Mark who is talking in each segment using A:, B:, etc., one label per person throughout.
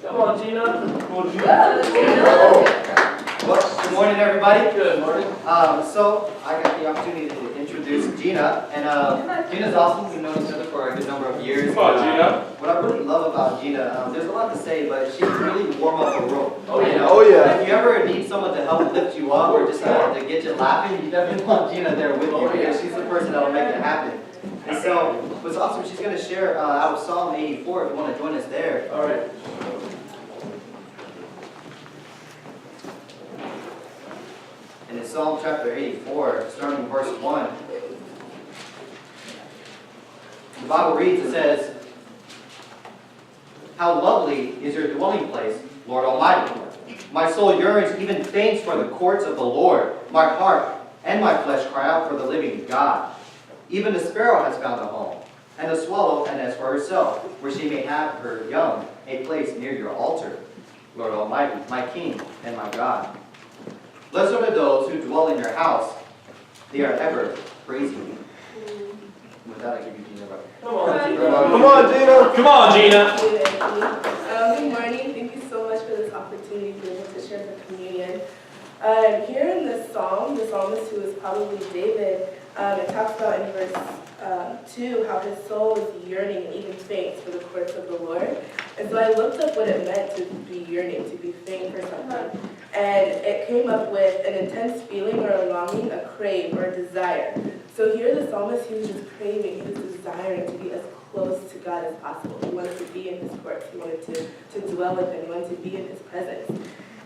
A: Come on, Gina.
B: Come on, Gina.
C: Well, good morning, everybody.
A: Good morning.
C: So I got the opportunity to introduce Gina, and Gina's awesome. We've known each other for a good number of years.
A: Come on, Gina.
C: What I really love about Gina, there's a lot to say, but she can really warm up a room.
A: Oh, yeah.
C: You know?
B: Oh, yeah.
C: If you ever need someone to help lift you up or just to get you laughing, you definitely want Gina there with you because she's the person that'll make it happen. And so what's awesome, she's going to share out of Psalm 84 if you want to join us there.
A: All right.
C: And in Psalm chapter 84, starting in verse 1, the Bible reads, it says, "How lovely is your dwelling place, Lord Almighty. My soul yearns, even faints for the courts of the Lord. My heart and my flesh cry out for the living God. Even the sparrow has found a home, and the swallow a nest for herself, where she may have her young, a place near your altar, Lord Almighty, my King and my God. Blessed are those who dwell in your house. They are ever praising you." With that, I give you Gina.
A: Come on, Gina.
B: Come on, Gina.
A: Come on, Gina.
D: Good morning. Thank you so much for this opportunity to be able to share the communion. Here in this psalm, the psalmist, who is probably David, it talks about in verse 2 how his soul is yearning and even faints for the courts of the Lord. And so I looked up what it meant to be yearning, to be faint for something. And it came up with an intense feeling or a longing, a crave or a desire. So here the psalmist, he was just craving, he was desiring to be as close to God as possible. He wanted to be in his courts. He wanted to dwell with him. He wanted to be in his presence.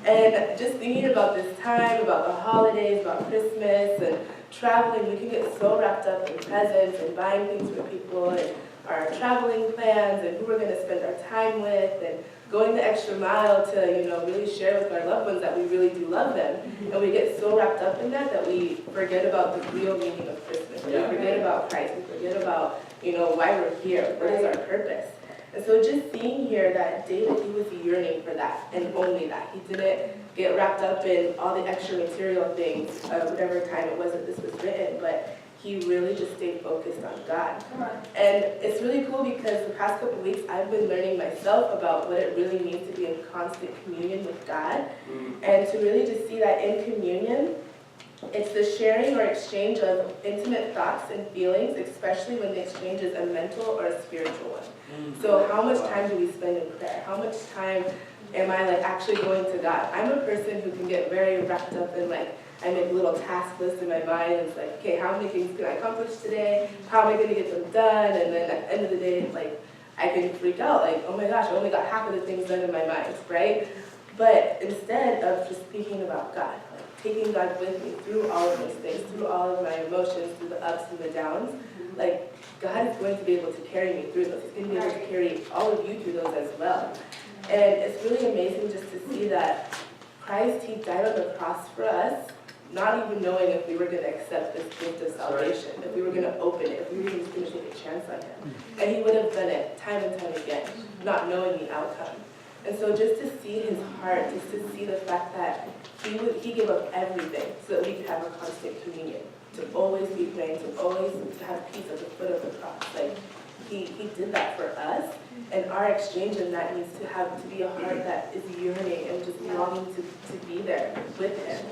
D: And just thinking about this time, about the holidays, about Christmas and traveling, we can get so wrapped up in presents and buying things for people and our traveling plans and who we're going to spend our time with and going the extra mile to, really share with our loved ones that we really do love them. And we get so wrapped up in that we forget about the real meaning of Christmas. We forget about Christ. We forget about, why we're here. What is our purpose? And so just seeing here that David, he was yearning for that and only that. He didn't get wrapped up in all the extra material things, whatever time it was that this was written, but he really just stayed focused on God. And it's really cool because the past couple of weeks I've been learning myself about what it really means to be in constant communion with God. And to really just see that in communion, it's the sharing or exchange of intimate thoughts and feelings, especially when the exchange is a mental or a spiritual one. So how much time do we spend in prayer? How much time am I actually going to God? I'm a person who can get very wrapped up in I make little task lists in my mind. And it's okay, how many things can I accomplish today? How am I going to get them done? And then at the end of the day, I can freak out, oh my gosh, I only got half of the things done in my mind, right? But instead of just thinking about God, taking God with me through all of those things, through all of my emotions, through the ups and the downs, God is going to be able to carry me through those. He's going to be able to carry all of you through those as well. And it's really amazing just to see that Christ, he died on the cross for us, not even knowing if we were going to accept this gift of salvation, if we were going to open it, if we were just going to take a chance on him. And he would have done it time and time again, not knowing the outcome. And so just to see his heart, just to see the fact that he gave up everything so that we could have a constant communion, to always be praying, to always have peace at the foot of the cross. He did that for us, and our exchange in that needs to be a heart that is yearning and just longing to be there with him.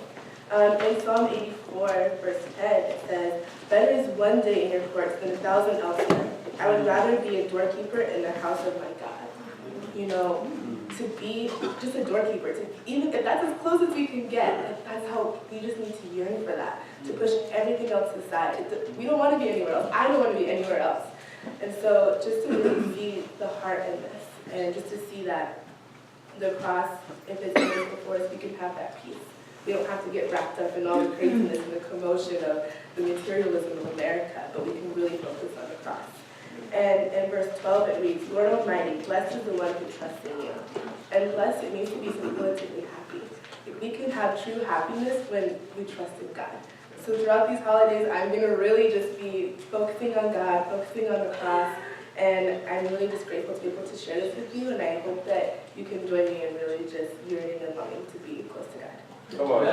D: In Psalm 84, verse 10, it says, "Better is one day in your courts than 1,000 elsewhere. I would rather be a doorkeeper in the house of my God." To be just a doorkeeper, even if that's as close as we can get, that's how we just need to yearn for that, to push everything else aside. We don't want to be anywhere else. I don't want to be anywhere else. And so just to really see the heart in this, and just to see that the cross, if it's in us before us, we can have that peace. We don't have to get wrapped up in all the craziness and the commotion of the materialism of America, but we can really focus on the cross. And in verse 12 it reads, "Lord Almighty, blessed is the one who trusts in you." And blessed, it means to be superlatively happy. We can have true happiness when we trust in God. So throughout these holidays, I'm going to really just be focusing on God, focusing on the cross, and I'm really just grateful to be able to share this with you, and I hope that you can join me in really just yearning and longing to be close to God.
A: Come on.